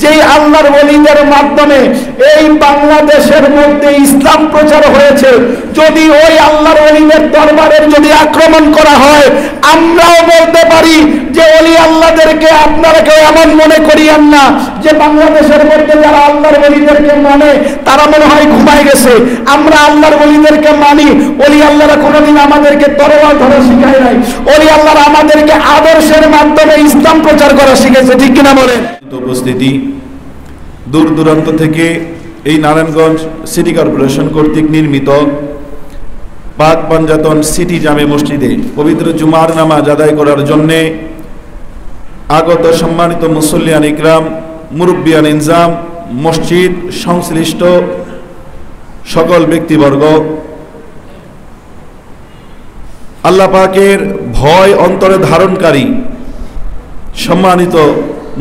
যেই আল্লাহর ওলিদের মাধ্যমে এই বাংলাদেশের মধ্যে ইসলাম প্রচার হয়েছে, যদি ওই আল্লাহর ওলিদের দরবারের যদি আক্রমণ করা হয়, আমরাও বলতে পারি যে ওলি আল্লাহদেরকে আপনারা কেউ এমন মনে করিয়েন না যে বাংলাদেশের মধ্যে যারা আল্লাহর ওলিদেরকে মানে তারা মনে হয় ঘুমায় গেছে। আমরা আল্লাহর ওলিদেরকে মানি। ওলি আল্লাহরা কোনোদিন আমাদেরকে তরোয়াল ধরা শিখায় নাই। ওলি আল্লাহরা আমাদেরকে আদর্শের মাধ্যমে ইসলাম প্রচার করা শিখেছে, ঠিক কিনা বলেন? উপস্থিতি দূর দূরান্ত থেকে এই নারায়ণগঞ্জ সিটি কর্পোরেশন কর্তৃক নির্মিত পাক পাঞ্জাতন সিটি জামে মসজিদে পবিত্র জুমার নামাজ আদায় করার জন্যে আগত সম্মানিত মুসল্লিয়ান ইকরাম, মুরব্বিয়ান ইনজাম, মসজিদ সংশ্লিষ্ট সকল ব্যক্তিবর্গ, আল্লাহ পাকের ভয় অন্তরে ধারণকারী সম্মানিত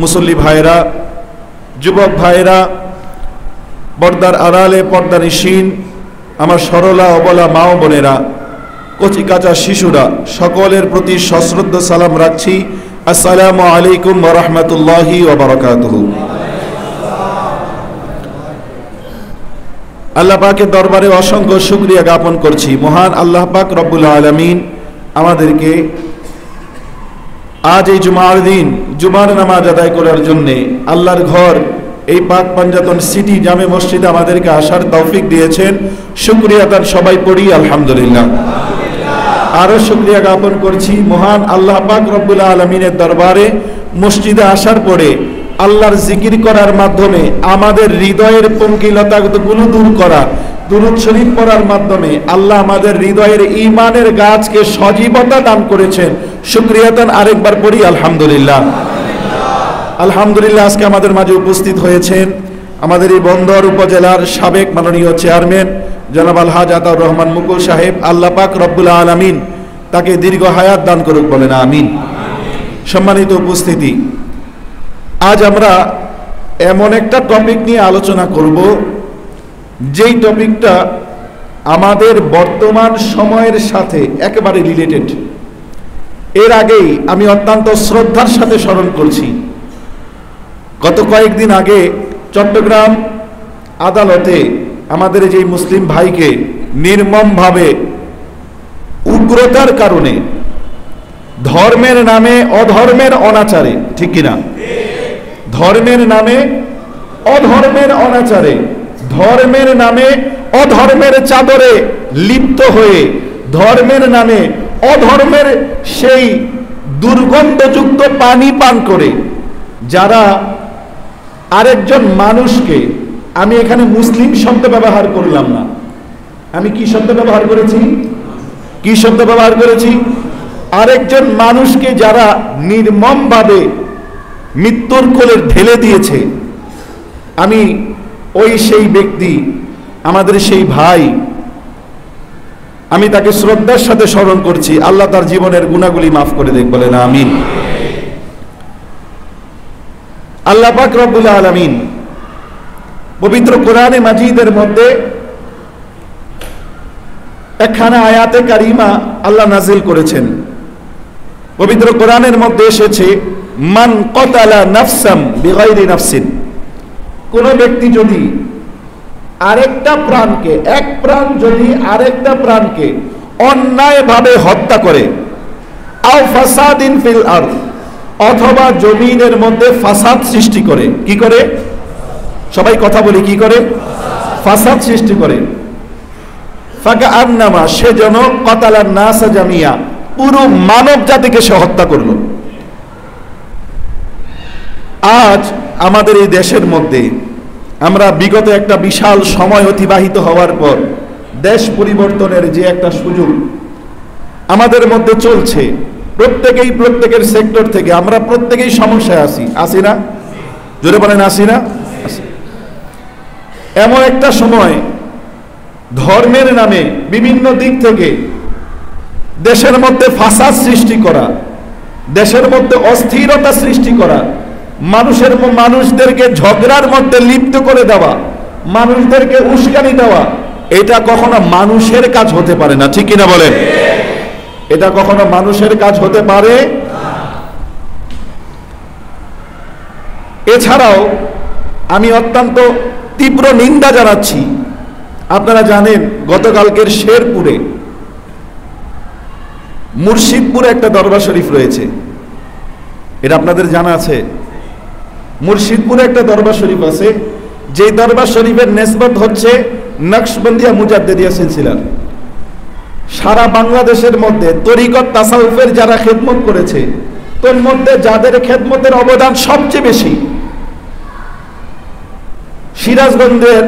মুসল্লি ভাইরা, যুবক ভাইরা, পর্দার আড়ালে পর্দানিশীন আমার সরলা অবলা মা ও বোনেরা, কচি কাঁচা শিশুরা, সকলের প্রতি সশ্রদ্ধ সালাম রাখছি। আসসালামু আলাইকুম ওয়া রাহমাতুল্লাহি ওয়া বারাকাতুহু। আল্লাহ পাকের দরবারে অসংখ্য শুকরিয়া জ্ঞাপন করছি। মহান আল্লাহ পাক রব্বুল আলামিন আমাদেরকে আজ এই জুমার দিন জুমার নামাজ আদায় করার জন্যে আল্লাহর ঘর এই পাক পাঞ্জাতন সিটি জামে মসজিদে আমাদেরকে আসার তৌফিক দিয়েছেন। শুকরিয়া তার সবাই পড়ি আলহামদুলিল্লাহ। আরো শুকরিয়া জ্ঞাপন করছি মহান আল্লাহ পাক রব্বুল আলামিনের দরবারে মসজিদে আসার পরে আল্লাহর জিকির করার মাধ্যমে আমাদের হৃদয়ের পঙ্কিলতাগুলো দূর করা, দুরূদ শরীফ পড়ার মাধ্যমে আল্লাহ আমাদের হৃদয়ের ঈমানের গাছকে সজীবতা দান করেছেন। শুকরিয়াতান আরেকবার পড়ি আলহামদুলিল্লাহ। আলহামদুলিল্লাহ। আজকে আমাদের মাঝে উপস্থিত হয়েছেন আমাদের এই বন্দর উপজেলার সাবেক মাননীয় চেয়ারম্যান জনাব আলহাজ আতাউর রহমান মুকুল সাহেব। আল্লাহ পাক রব্বুল আলামিন তাকে দীর্ঘ হায়াত দান করুক, বলেন আমিন। সম্মানিত উপস্থিতি, আজ আমরা এমন একটা টপিক নিয়ে আলোচনা করব যেই টপিকটা আমাদের বর্তমান সময়ের সাথে একেবারে রিলেটেড। এর আগেই আমি অত্যন্ত শ্রদ্ধার সাথে স্মরণ করছি, গত কয়েকদিন আগে চট্টগ্রাম আদালতে আমাদের যে মুসলিম ভাইকে নির্মমভাবে উগ্রতার কারণে ধর্মের নামে অধর্মের অনাচারে, ঠিক কিনা, ধর্মের নামে অধর্মের অনাচারে, ধর্মের নামে অধর্মের চাদরে লিপ্ত হয়ে ধর্মের নামে অধর্মের সেই দুর্গন্ধযুক্ত পানি পান করে যারা আরেকজন মানুষকে, আমি এখানে মুসলিম শব্দ ব্যবহার করলাম না, আমি কি শব্দ ব্যবহার করেছি? কি শব্দ ব্যবহার করেছি? আরেকজন মানুষকে যারা নির্মমভাবে মৃত্যুর কোলে ঢেলে দিয়েছে, আমি ওই সেই ব্যক্তি, আমাদের সেই ভাই, আমি তাকে শ্রদ্ধার সাথে স্মরণ করছি। আল্লাহ তার জীবনের গুনাহগুলি মাফ করে দেখ, বলেন আমিন। আল্লাহ পাক রব্বুল আলামিন পবিত্র কোরআনে মাজিদের মধ্যে একখানা আয়াতে কারিমা আল্লাহ নাজিল করেছেন। পবিত্র কোরআনের মধ্যে এসেছে, মান কতালা নাফসাম বিগাইরি নাফসিন, কোন ব্যক্তি যদি আরেকটা প্রাণকে, এক প্রাণ যদি আরেকটা প্রাণকে অন্যায়ভাবে হত্যা করে, আও ফাসাদিন ফিল আরদ, অথবা জমিনের মধ্যে ফাসাদ সৃষ্টি করে, কি করে? সবাই কথা বলি, কি করে? ফাসাদ সৃষ্টি করে। ফাকাআন্নামা, সে যেন কতালান নাসা জামিয়া, পুরো মানব জাতিকে সে হত্যা করল। আজ আমাদের এই দেশের মধ্যে আমরা বিগত একটা বিশাল সময় অতিবাহিত হওয়ার পর দেশ পরিবর্তনের যে একটা সুযোগ আমাদের মধ্যে চলছে, প্রত্যেকেই প্রত্যেকের সেক্টর থেকে আমরা প্রত্যেকেই সমস্যায় আছি না? জোরে বলেন, আছি না? এমন একটা সময় ধর্মের নামে বিভিন্ন দিক থেকে দেশের মধ্যে ফাসাদ সৃষ্টি করা, দেশের মধ্যে অস্থিরতা সৃষ্টি করা, মানুষদেরকে ঝগড়ার মধ্যে লিপ্ত করে দেওয়া, মানুষদেরকে উস্কানি দেওয়া, এটা কখনো মানুষের কাজ হতে পারে না, ঠিক কিনা বলেন? এটা কখনো মানুষের কাজ হতে পারে? এছাড়াও আমি অত্যন্ত তীব্র নিন্দা জানাচ্ছি। আপনারা জানেন গতকালকের শেরপুরে মুর্শিদপুরে একটা দরবার শরীফ রয়েছে, এটা আপনাদের জানা আছে? মুর্শিদপুরে একটা দরবার শরীফ আছে, যে দরবার শরীফের নিসবত হচ্ছে নকশবন্দিয়া মুজাদ্দিদিয়া সিলসিলার। সারা বাংলাদেশের মধ্যে তরিকত তাসাউফের যারা খেদমত করেছে, তোর মধ্যে যাদের খেদমতের অবদান সবচেয়ে বেশি, সিরাজগঞ্জের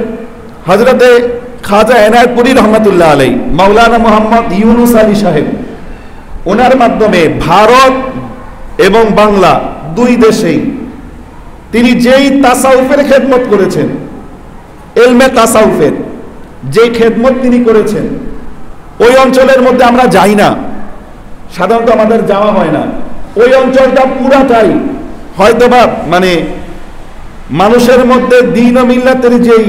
হযরতে খাজা এনায়েতপুরী রহমাতুল্লাহ আলাই, মাওলানা মোহাম্মদ ইউনুস আলী সাহেব, ওনার মাধ্যমে ভারত এবং বাংলা দুই দেশেই তিনি যেই তাসাউফের খেদমত করেছেন, ইলমে তাসাউফের যেই খেদমত তিনি করেছেন, ওই অঞ্চলের মধ্যে আমরা যাই না, সাধারণত আমাদের যাওয়া হয় না। ওই অঞ্চলটা পুরাটাই হয়তোবা মানে মানুষের মধ্যে দ্বীন ও মিল্লাতের যেই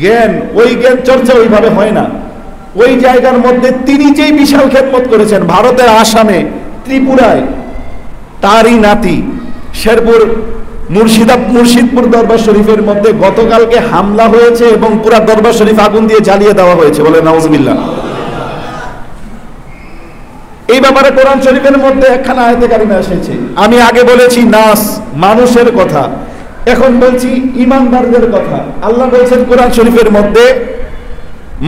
জ্ঞান, ওই জ্ঞান চর্চা ওইভাবে হয় না। ওই জায়গার মধ্যে তিনি যেই বিশাল খেদমত করেছেন ভারতের আসামে, ত্রিপুরায়, তারই নাতি শেরপুর মুর্শিদপুর দরবার শরীফের মধ্যে গতকালকে হামলা হয়েছে এবং পুরা দরবার শরীফ আগুন দিয়ে জ্বালিয়ে দেওয়া হয়েছে, বলে নাউজুবিল্লাহ। এই ব্যাপারে কোরআন শরীফের মধ্যে একখানা আয়াতে কারিমা এসেছে। আমি আগে বলেছি নাস, মানুষের কথা, এখন বলছি ঈমানদারদের কথা। আল্লাহ বলছেন কোরআন শরীফের মধ্যে,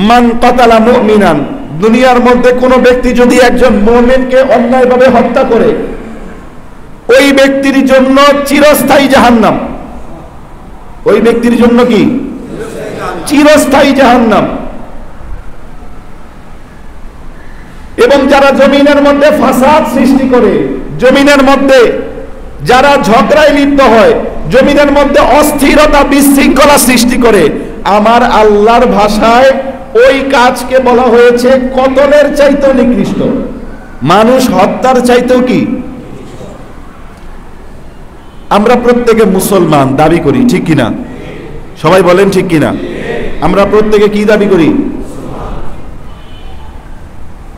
মান কাতালা মুমিনান, দুনিয়ার মধ্যে কোনো ব্যক্তি যদি একজন মুমিনকে অন্যায়ভাবে হত্যা করে, ওই ব্যক্তির জন্য চিরস্থায়ী জাহান্নাম। ওই ব্যক্তির জন্য কি? চিরস্থায়ী জাহান্নাম। এবং যারা জমিনের মধ্যে ফাসাদ সৃষ্টি করে, জমিনের মধ্যে যারা ঝগড়ায় লিপ্ত হয়, জমিনের মধ্যে অস্থিরতা বিশৃঙ্খলা সৃষ্টি করে, আমার আল্লাহর ভাষায় ওই কাজকে বলা হয়েছে কতলের চাইতেও নিকৃষ্ট, মানুষ হত্যার চাইতেও কি। আমরা প্রত্যেকে মুসলমান দাবি করি, ঠিক কিনা? সবাই বলেন ঠিক কিনা? আমরা প্রত্যেকে কি দাবি করি?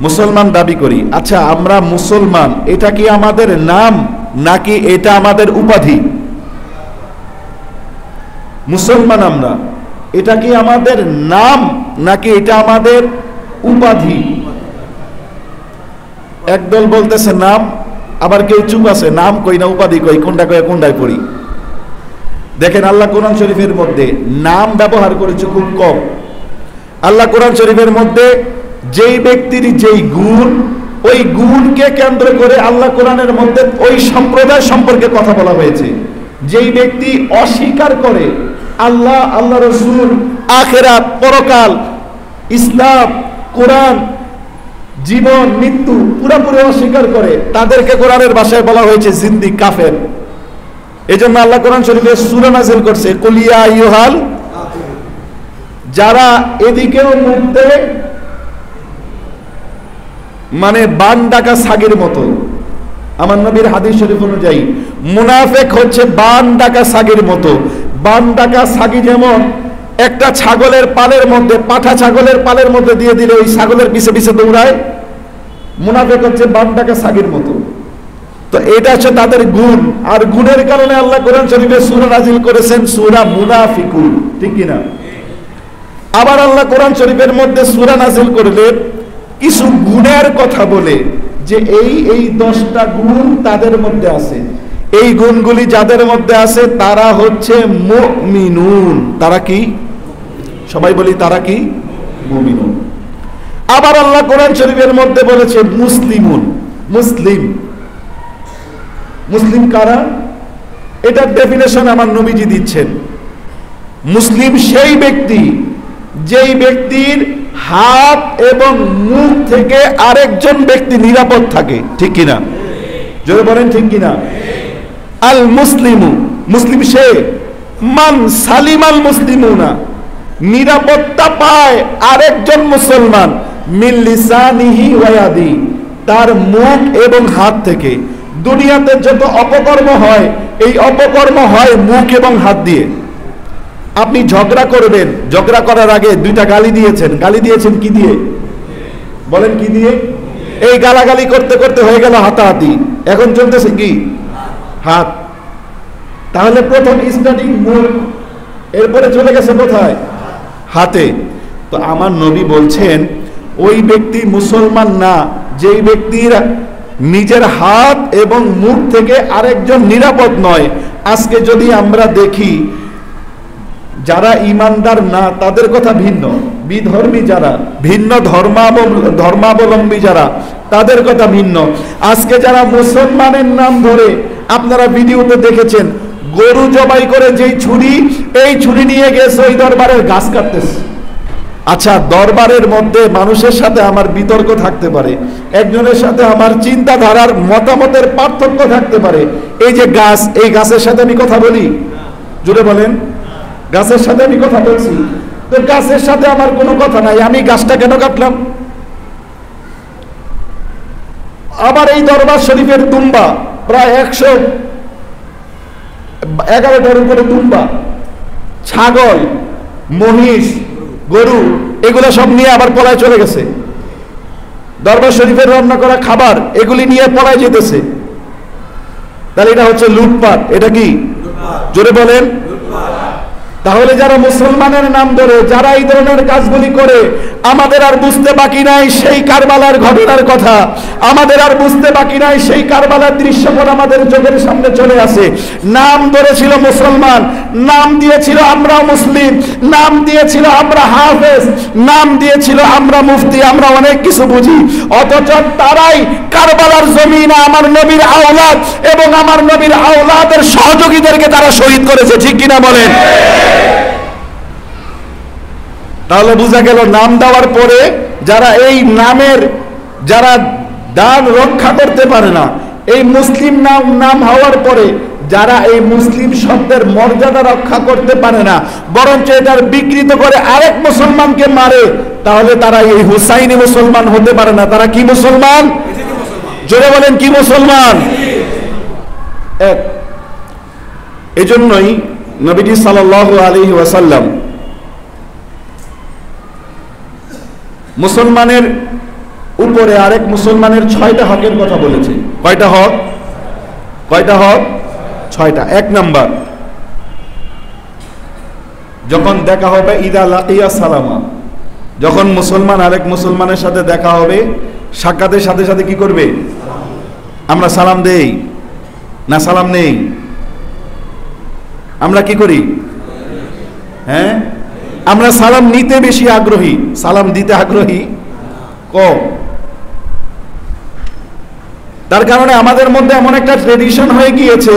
মুসলমান দাবি করি। আচ্ছা, আমরা মুসলমান, এটা কি আমাদের নাম নাকি এটা আমাদের উপাধি? মুসলমান আমরা, এটা কি আমাদের নাম নাকি এটা আমাদের উপাধি? একদল বলতেছে নাম, আবার কেউ চুপ আছে, নাম কই না উপাধি কই, কোনটা কই কোনটায় পড়ি। দেখেন আল্লাহ কোরআন শরীফের মধ্যে নাম ব্যবহার করেছে খুব কম। আল্লাহ কোরআন শরীফের মধ্যে যেই ব্যক্তির যেই গুণ, ওই গুণকে কেন্দ্র করে আল্লাহ কোরআনের মধ্যে ওই সম্প্রদায় সম্পর্কে কথা বলা হয়েছে। যেই ব্যক্তি অস্বীকার করে আল্লাহ, আল্লাহ রসুল, আখিরাত, পরকাল, ইসলাম, কোরআন, জীবন, মৃত্যু পুরোপুরি অস্বীকার করে, তাদেরকে কোরআনের ভাষায় বলা হয়েছে জিন্দিক, কাফের। এই জন্য আল্লাহ কোরআন শরীফে সূরা নাযিল করছে, কুল ইয়া আইয়ুহাল, যারা এদিকেও মুখ দেয় মানে বান ডাকা ছাগির মতো। আমার নবীর হাদিস শরীফ অনুযায়ী মুনাফিক হচ্ছে বান ডাকা ছাগির মতো। বান ডাকা ছাগি যেমন একটা ছাগলের পালের মধ্যে, পাঠা ছাগলের পালের মধ্যে দিয়ে দিলে ওই ছাগলের পিছে পিছে দৌড়ায়, মুনাফিক হচ্ছে বান ডাকা ছাগির মতো। তো এটা হচ্ছে তাদের গুণ, আর গুণের কারণে আল্লাহ কোরআন শরীফে সূরা নাযিল করেছেন সূরা মুনাফিকুন, ঠিক কিনা? আবার আল্লাহ কোরআন শরীফের মধ্যে সূরা নাযিল করলেন কিছু গুণের কথা বলে, যে এই 10টা গুণ তাদের মধ্যে আছে। এই গুণগুলি যাদের মধ্যে আছে তারা হচ্ছে মুমিনুন। তারা কি? সবাই বলি তারা কি? মুমিনুন। আবার আল্লাহ কোরআন শরীফের মধ্যে বলেছে মুসলিমুন। মুসলিম, মুসলিম কারা? এটার ডেফিনেশন আমার নবীজি দিচ্ছেন। মুসলিম সেই ব্যক্তি যেই ব্যক্তির হাত এবং মুখ থেকে আরেকজন ব্যক্তি নিরাপদ থাকে, ঠিক কিনা? জোরে বলেন ঠিক কিনা? আল মুসলিমু, মুসলিম সে, মান সালিমাল মুসলিমুনা, নিরাপত্তা পায় আরেকজন মুসলমান, মিন লিসানিহি ওয়া ইয়াদি, তার মুখ এবং হাত থেকে। দুনিয়াতে যত অপকর্ম হয়, এই অপকর্ম হয় মুখ এবং হাত দিয়ে। আপনি ঝগড়া করবেন, ঝগড়া করার আগে 2টা গালি দিয়েছেন, গালি দিয়েছেন কি দিয়ে? বলেন কি দিয়ে? এই গালাগালি করতে করতে হয়ে গেল হাতাহাতি, এখন চলতেছে কি? হাত। তাহলে প্রথম স্টার্টিং মুখ, এরপরে চলে গেছে কোথায়? হাতে। তো আমার নবী বলছেন ওই ব্যক্তি মুসলমান না যেই ব্যক্তির নিজের হাত এবং মুখ থেকে আরেকজন নিরাপদ নয়। আজকে যদি আমরা দেখি যারা ইমানদার না তাদের কথা ভিন্ন, বিধর্মী যারা, ভিন্ন ধর্মাবলম্বী যারা, তাদের কথা ভিন্ন। আজকে যারা মুসলমানের নাম ধরে, আপনারা ভিডিওতে দেখেছেন গরু জবাই করে যেই ছুরি, এই ছুরি নিয়ে গেছে ওই দরবারের গাছ কাটতেছে। আচ্ছা, দরবারের মধ্যে মানুষের সাথে আমার বিতর্ক থাকতে পারে, একজনের সাথে আমার চিন্তাধারার মতামতের পার্থক্য থাকতে পারে। এই যে গাছ, এই গাছের সাথে আমি কথা বলি, জুড়ে বলেন, গাছের সাথে আমি কথা বলছি। তো গাছের সাথে আমার কোনো কথা নাই, আমি গাছটা কেন কাটলাম? আবার এই দরবার শরীফের দুম্বা প্রায় 111টার উপরে দুম্বা, ছাগল, মহিষ, গরু, এগুলো সব নিয়ে আবার পলায় চলে গেছে। দরবার শরীফের রান্না করা খাবার এগুলি নিয়ে পলায় যেতেছে। তাহলে এটা হচ্ছে লুটপাট। এটা কি? জোরে বলেন। তাহলে যারা মুসলমানের নাম ধরে যারা এই ধরনের কাজগুলি করে, আমাদের আর বুঝতে বাকি নাই সেই কারবালার ঘটনার কথা, আমাদের আর বুঝতে বাকি নাই সেই কারবালার দৃশ্যপট আমাদের চোখের সামনে চলে আসে। নাম ধরেছিল মুসলমান, নাম দিয়েছিল আমরা মুসলিম, নাম দিয়েছিল আমরা হাফেজ, নাম দিয়েছিল আমরা মুফতি, আমরা অনেক কিছু বুঝি। অথচ তারাই কারবালার জমিনে আমার নবীর আওলাদ এবং আমার নবীর আওলাদের সহযোগীদেরকে তারা শহীদ করেছে। ঠিক কিনা বলেন? তাহলে বোঝা গেল নাম দেওয়ার পরে যারা এই নামের যারা দান রক্ষা করতে পারে না, এই মুসলিম নাম হওয়ার পরে যারা এই মুসলিম শব্দের মর্যাদা রক্ষা করতে পারে না, বরঞ্চ এটার বিকৃত করে আরেক মুসলমানকে মারে, তাহলে তারা এই হুসাইনি মুসলমান হতে পারে না। তারা কি মুসলমান? জোরে বলেন, কি মুসলমান? এজন্যই নবীজি সাল্লাল্লাহু আলাইহি ওয়াসাল্লাম মুসলমানের উপরে আরেক মুসলমানের 6টা হকের কথা বলেছে। কয়টা হক? কয়টা হক? 6টা। 1 নাম্বার, যখন দেখা হবে ইদা লাকিয়া সালামা, যখন মুসলমান আরেক মুসলমানের সাথে দেখা হবে, সাক্ষাতের সাথে সাথে কি করবে? আমরা সালাম দেই না সালাম নেই? আমরা কি করি? হ্যাঁ, আমরা সালাম নিতে বেশি আগ্রহী, সালাম দিতে আগ্রহী কম। তার কারণে আমাদের মধ্যে এমন একটা ট্রেডিশন হয়ে গিয়েছে,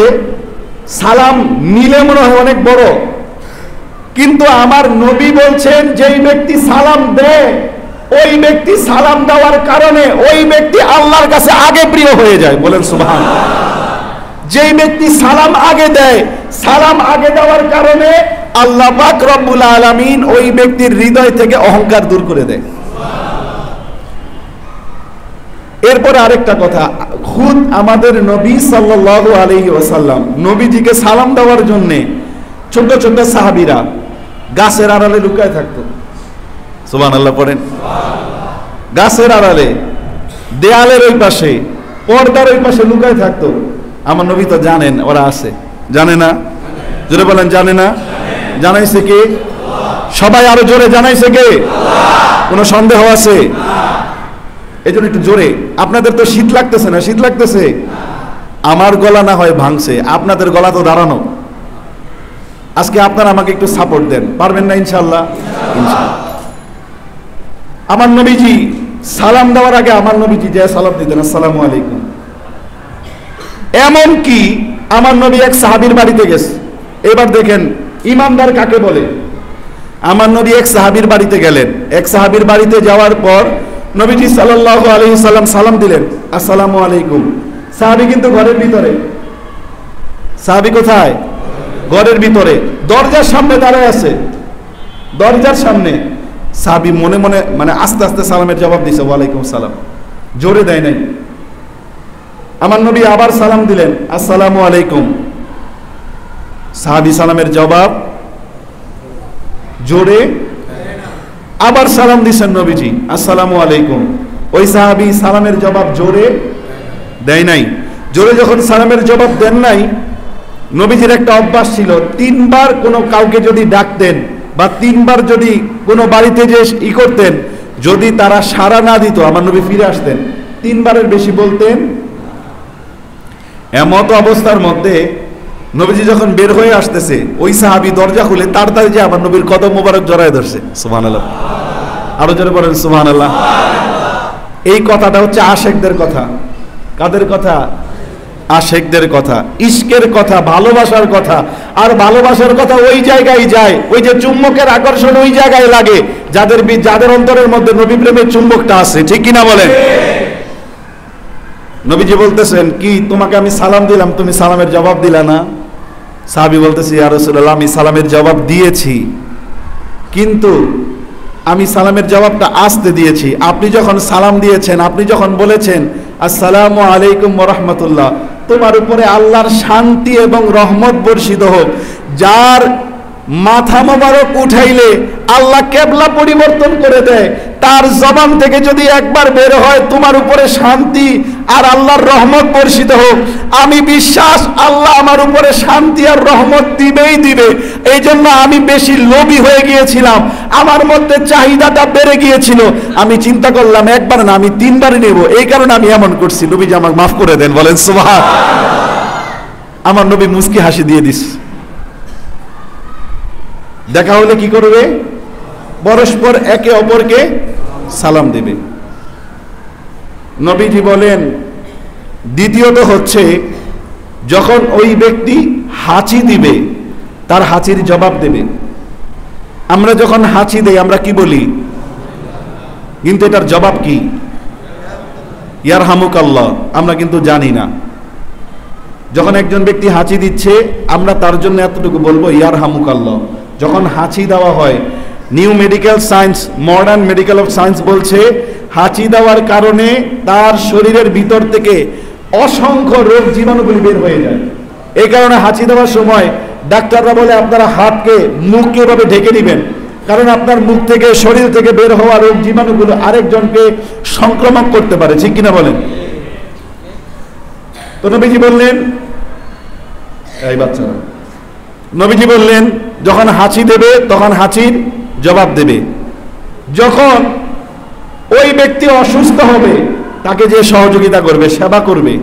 সালাম নিলে মনে হয় অনেক বড়। কিন্তু আমার নবী বলছেন যেই ব্যক্তি সালাম দেয়, ওই ব্যক্তি সালাম দেওয়ার কারণে ওই ব্যক্তি আল্লাহর কাছে আগে প্রিয় হয়ে যায়। বলেন সুবহানাল্লাহ। যেই ব্যক্তি সালাম আগে দেয়, সালাম আগে দেওয়ার কারণে আল্লাহ পাক রব্বুল আলামিন ওই ব্যক্তির হৃদয় থেকে অহংকার দূর করে দেয়। এরপরে আরেকটা কথা, খুদ আমাদের নবী সাল্লাল্লাহু আলাইহি ওয়াসাল্লাম নবীজিকে সালাম দেওয়ার জন্য ছোট ছোট সাহাবীরা গাছের আড়ালে লুকায় থাকতো। সুবহানাল্লাহ পড়েন। গাছের আড়ালে, দেয়ালের ওই পাশে, পর্দার ওই পাশে লুকায় থাকতো। আমার নবী তো জানেন ওরা আছে, জানে না? জোরে বলেন, জানে না? জানাইছে কে? সবাই আরো জোরে জানাইছে কে? কোনো সন্দেহ আছে? এই জন্য একটু জোরে। আপনাদের তো শীত লাগতেছে না? শীত লাগতেছে? আমার গলা না হয় ভাঙছে, আপনাদের গলা তো দাঁড়ানো। আজকে আপনারা আমাকে একটু সাপোর্ট দেন, পারবেন না ইনশাআল্লাহ? ইনশাআল্লাহ। আমার নবীজি সালাম দেওয়ার আগে আমার নবীজি যে সালাম দিতেন, আসসালামু আলাইকুম। এমন কি আমার নবী এক সাহাবীর বাড়িতে গেছে। এবার দেখেন ইমানদার কাকে বলে। আমার নবী এক সাহাবীর বাড়িতে গেলেন, এক সাহাবীর বাড়িতে যাওয়ার পর নবীজি সাল্লাল্লাহু আলাইহি সাল্লাম সালাম দিলেন, আসসালামু আলাইকুম। সাহাবী কিন্তু ঘরের ভিতরে। সাহাবী কোথায়? ঘরের ভিতরে, দরজার সামনে দাঁড়ায় আছে। দরজার সামনে সাহাবী মনে মনে মানে আস্তে আস্তে সালামের জবাব দিছে, ওয়ালাইকুম সালাম, জোরে দেয় নাই। আমার নবী আবার সালাম দিলেন, আসসালামু আলাইকুম। সাহাবী সালামের জবাব জোরে আবার সালাম দিছেন নবীজি, আসসালামু আলাইকুম। ওই সাহাবী সালামের জবাব জোরে দেয় নাই। জোরে যখন সালামের জবাব দেন নাই, নবীজির একটা অভ্যাস ছিল, 3 বার কোনো কাউকে যদি ডাকতেন বা 3 বার যদি কোনো বাড়িতে যে করতেন, যদি তারা সাড়া না দিত আমার নবী ফিরে আসতেন। 3 বারের বেশি বলতেন। এমত অবস্থার মধ্যে নবীজি যখন বের হয়ে আসতেছে, ওই সাহাবী দরজা খুলে তাড়াতাড়ি যে আমার নবীর কদম মোবারক জড়ায় ধরছে। সুবহানাল্লাহ, আরো জোরে বলেন সুবহানাল্লাহ। এই কথাটা হচ্ছে আশেকদের কথা। কাদের কথা? আশেকদের কথা, ইশকের কথা, ভালোবাসার কথা। আর ভালোবাসার কথা ওই জায়গায় যায়, ওই যে চুম্বকের আকর্ষণ ওই জায়গায় লাগে যাদের অন্তরের মধ্যে নবী প্রেমের চুম্বকটা আছে, ঠিক কিনা বলেন? নবীজি বলতেছেন, কি তোমাকে আমি সালাম দিলাম, তুমি সালামের জবাব দিলা না? সাহাবী বলতেছে, ইয়া রাসূলুল্লাহ, আমি সালামের জবাব দিয়েছি, কিন্তু আমি সালামের জবাবটা আস্তে দিয়েছি। আপনি যখন সালাম দিয়েছেন, আপনি যখন বলেছেন আসসালামু আলাইকুম ওয়া রাহমাতুল্লাহ, তোমার উপরে আল্লাহর শান্তি এবং রহমত বর্ষিত হোক, যার মাথা মোবারক উঠাইলে আল্লাহ কেবলা পরিবর্তন করে দেয়, তার জবান থেকে যদি একবার বের হয় তোমার উপরে শান্তি আর আল্লাহর রহমত বর্ষিত হোক, আমি বিশ্বাস আল্লাহ আমার উপরে শান্তি আর রহমত দিবেই দিবে। এই জন্য আমি বেশি লোভী হয়ে গিয়েছিলাম, আমার মধ্যে চাহিদাটা বেড়ে গিয়েছিল। আমি চিন্তা করলাম একবার না, আমি 3 বারই নেব, এই কারণে আমি এমন করছি। নবীজি আমাকে মাফ করে দেন, বলেন সুবহান। আমার নবী মুস্কি হাসি দিয়ে দিস। দেখা হলে কি করবে? পরস্পর একে অপরকে সালাম দেবে। নবীজি বলেন, দ্বিতীয়ত হচ্ছে যখন ওই ব্যক্তি হাঁচি দিবে, তার হাঁচির জবাব দেবে। আমরা যখন হাঁচি দেই আমরা কি বলি? কিন্তু এটার জবাব কি? ইয়ারহামুকাল্লাহ। আমরা কিন্তু জানি না। যখন একজন ব্যক্তি হাঁচি দিচ্ছে, আমরা তার জন্য এতটুকু বলবো ইয়ারহামুকাল্লাহ। যখন হাঁচি দেওয়া হয়, new medical science, modern medical of science বলছে, হাঁচি দেওয়ার কারণে তার শরীরের ভিতর থেকে অসংখ্য রোগ জীবাণুগুলি বের হয়ে যায়। এই কারণে হাঁচি দেওয়ার সময় ডাক্তাররা বলে আপনারা হাতকে, মুখকে এভাবে ঢেকে দিবেন, কারণ আপনার মুখ থেকে, শরীর থেকে বের হওয়া রোগ জীবাণুগুলো আরেকজনকে সংক্রমণ করতে পারে, ঠিক কিনা বলেন? তো নবীজি বললেন, এই বাচ্চারা, নবীজি বললেন যখন হাঁচি দেবে তখন হাঁচির জবাব দেবে। যখন ওই ব্যক্তি অসুস্থ হবে তাকে যে সহযোগিতা করবে, সেবা করবে।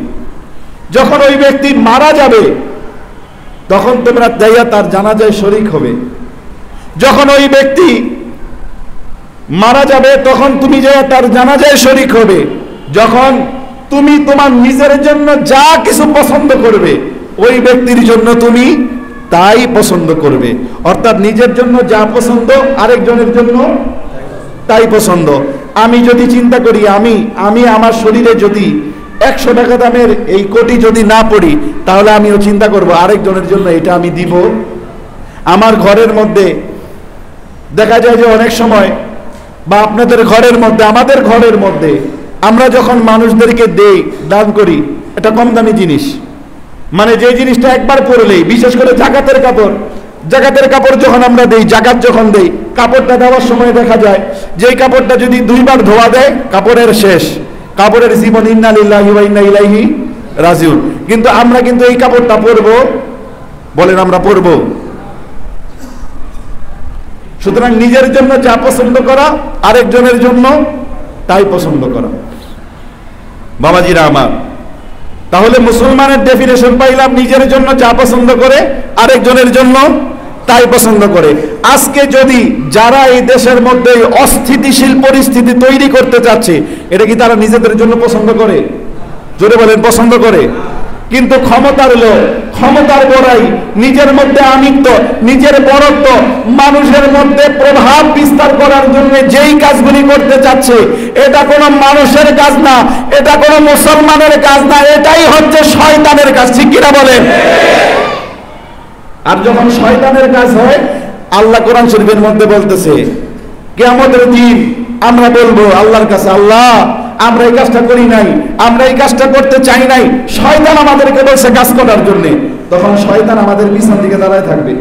যখন ওই ব্যক্তি মারা যাবে তখন তোমরা যাইয়া তার জানাজায় শরীক হবে। যখন ওই ব্যক্তি মারা যাবে তখন তুমি যাইয়া তার জানাজায় শরীক হবে। যখন তুমি তোমার নিজের জন্য যা কিছু পছন্দ করবে, ওই ব্যক্তির জন্য তুমি তাই পছন্দ করবে। অর্থাৎ নিজের জন্য যা পছন্দ আরেকজনের জন্য তাই পছন্দ। আমি যদি চিন্তা করি, আমি আমার শরীরে যদি 100 টাকা দামের এই কোটি যদি না পড়ি, তাহলে আমিও চিন্তা করব আরেকজনের জন্য এটা আমি দিব। আমার ঘরের মধ্যে দেখা যায় যে অনেক সময়, বা আপনাদের ঘরের মধ্যে, আমাদের ঘরের মধ্যে, আমরা যখন মানুষদেরকে দেই, দান করি, এটা কম দামি জিনিস, মানে যে জিনিসটা একবার পরলেই, বিশেষ করে জাকাতের কাপড় যখন আমরা দেই, জাকাত যখন দেই, কাপড়টা দেওয়ার সময় দেখা যায় যে কাপড়টা যদি 2 বার ধোয়া দেয়, কাপড়ের শেষ, কাপড়ের জীবন, ইন্না লিল্লাহি ওয়া ইন্না ইলাইহি রাজিউন। কিন্তু আমরা কিন্তু এই কাপড়টা পরবো, বলেন আমরা পরবো। সুতরাং নিজের জন্য যা পছন্দ করা, আরেকজনের জন্য তাই পছন্দ করা। বাবাজিরা আমার, তাহলে মুসলমানের ডেফিনেশন পাইলাম, নিজের জন্য যা পছন্দ করে আরেকজনের জন্য তাই পছন্দ করে। আজকে যদি যারা এই দেশের মধ্যে অস্থিতিশীল পরিস্থিতি তৈরি করতে চাচ্ছে, এটা কি তারা নিজেদের জন্য পছন্দ করে? জোরে বলেন, পছন্দ করে। কিন্তু ক্ষমতার লোভ, ক্ষমতার বড়াই, নিজের মধ্যে আমিত্ব, নিজের বড়ত্ব, মানুষের মধ্যে প্রভাব বিস্তার করার জন্য যেই কাজগুলি করতে চাচ্ছে, এটা কোনো মানুষের কাজ না, এটা কোনো মুসলমানের কাজ না, এটাই হচ্ছে শয়তানের কাজ, ঠিক কিনা বলেন? আর যখন শয়তানের কাজ হয়, আল্লাহ কোরআন শরীফের মধ্যে বলতেছে, কিয়ামতের দিন আমরা বলবো আল্লাহর কাছে, আল্লাহ আমরা এই কাজটা করি নাই, আমরা এই কাজটা করতে চাই নাই, শয়তান আমাদেরকে বলছে কাজ করার জন্য। তখন শয়তান আমাদের পিছন দিকে দাঁড়ায় থাকবে,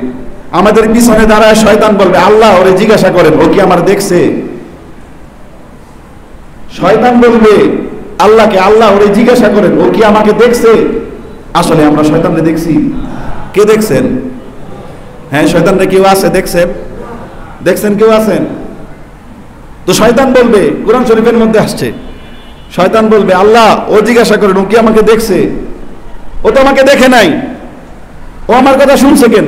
আমাদের পিছনে দাঁড়ায় শয়তান বলবে, আল্লাহ ওরে জিজ্ঞাসা করেন ও কি আমার দেখছে। শয়তান বলবে আল্লাহকে, আল্লাহ ওরে জিজ্ঞাসা করেন ও কি আমাকে দেখছে। আসলে আমরা শয়তানকে দেখছি? কে দেখছেন? হ্যাঁ, শয়তানরা কেউ আছে দেখছেন? দেখছেন কেউ আছেন? তো শয়তান বলবে, কোরআন শরীফের মধ্যে আসছে, শয়তান বলবে আল্লাহ, ও জিজ্ঞাসা করেন ও কি আমাকে দেখছে? ও তো আমাকে দেখে নাই, ও আমার কথা শুনছে কেন?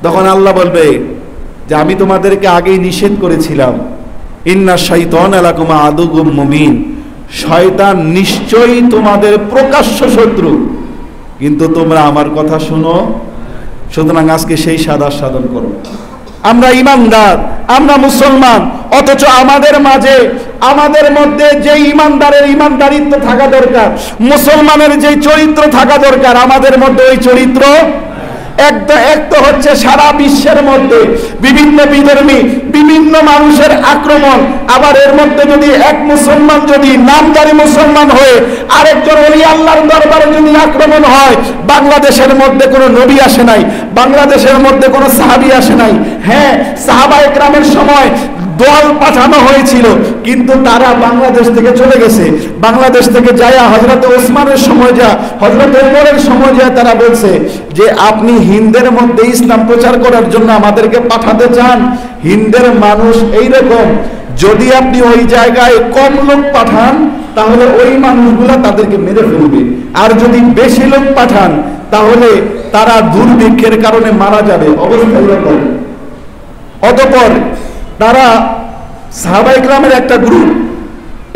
তখন আল্লাহ বলবে যে আমি তোমাদেরকে আগেই নিষেধ করেছিলাম, ইন্না শাইতান লাকুম আদুউম মুবিন, শয়তান নিশ্চয়ই তোমাদের প্রকাশ্য শত্রু, কিন্তু তোমরা আমার কথা শুনো। সুতরাং আজকে সেই সাদা সাধন করো। আমরা ইমানদার, আমরা মুসলমান, অথচ আমাদের মাঝে, আমাদের মধ্যে যে ইমানদারের ইমানদারিত্ব থাকা দরকার, মুসলমানের যে চরিত্র থাকা দরকার, আমাদের মধ্যে ওই চরিত্র এক তো হচ্ছে সারা বিশ্বের মধ্যে বিভিন্ন বিধর্মী, বিভিন্ন মানুষের আক্রমণ। আবার এর মধ্যে যদি এক মুসলমান যদি নামদারি মুসলমান হয়ে আরেকজন ওলি আল্লাহর দরবারে যদি আক্রমণ হয়, বাংলাদেশের মধ্যে কোনো নবী আসে নাই, বাংলাদেশের মধ্যে কোনো সাহাবী আসে নাই। হ্যাঁ, সাহাবায়ে কেরামের সময় দল পাঠানো হয়েছিল, কিন্তু তারা বাংলাদেশ থেকে চলে গেছে। বাংলাদেশ থেকে যায় হযরত ওসমানের সময় যা, হযরত ওমরের সময় যা, তারা বলছে যে আপনি হিন্দের মধ্যে ইসলাম প্রচার করার জন্য আমাদেরকে পাঠাতে চান? হিন্দের মানুষ এইরকম, যদি আপনি ওই জায়গায় কম লোক পাঠান তাহলে ওই মানুষগুলা তাদেরকে মেরে ফেলবে, আর যদি বেশি লোক পাঠান তাহলে তারা দুর্ভিক্ষের কারণে মারা যাবে। অবস্থা এরকম। অতঃপর তারা সাহাবায়ে কেরামের একটা গ্রুপ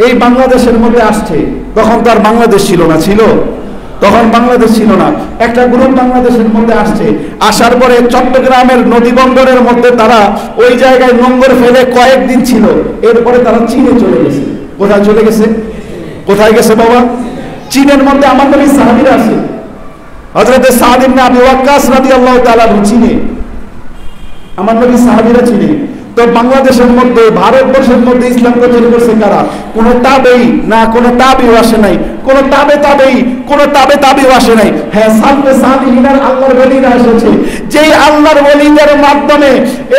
এই বাংলাদেশের মধ্যে আসছে। তখন তো আর বাংলাদেশ ছিল না, ছিল? তখন বাংলাদেশ ছিল না। একটা গ্রুপ বাংলাদেশের মধ্যে আসছে, আসার পরে চট্টগ্রামের নদী বন্দরের মধ্যে তারা ওই জায়গায় নোংর ফেলে কয়েকদিন ছিল। এরপরে তারা চীনে চলে গেছে। কোথায় চলে গেছে? কোথায় গেছে বাবা? চীনের মধ্যে আমার নবীর সাহাবীরা আছে। হযরত সাদ ইবনে আবি ওয়াক্কাস রাদিয়াল্লাহু তাআলা চীনে, আমার নবীর সাহাবীরা চীনে। তো বাংলাদেশের মধ্যে, ভারতবর্ষের মধ্যে ইসলাম প্রচার করছে কারা? কোন তাবেঈ না, কোন তাবেঈ আসে নাই, কোন তাবেঈ আসে নাই। হ্যাঁ, সালফে সালিহিনের আল্লাহর ওলিরা এসেছে, যেই আল্লাহর ওলিদের মাধ্যমে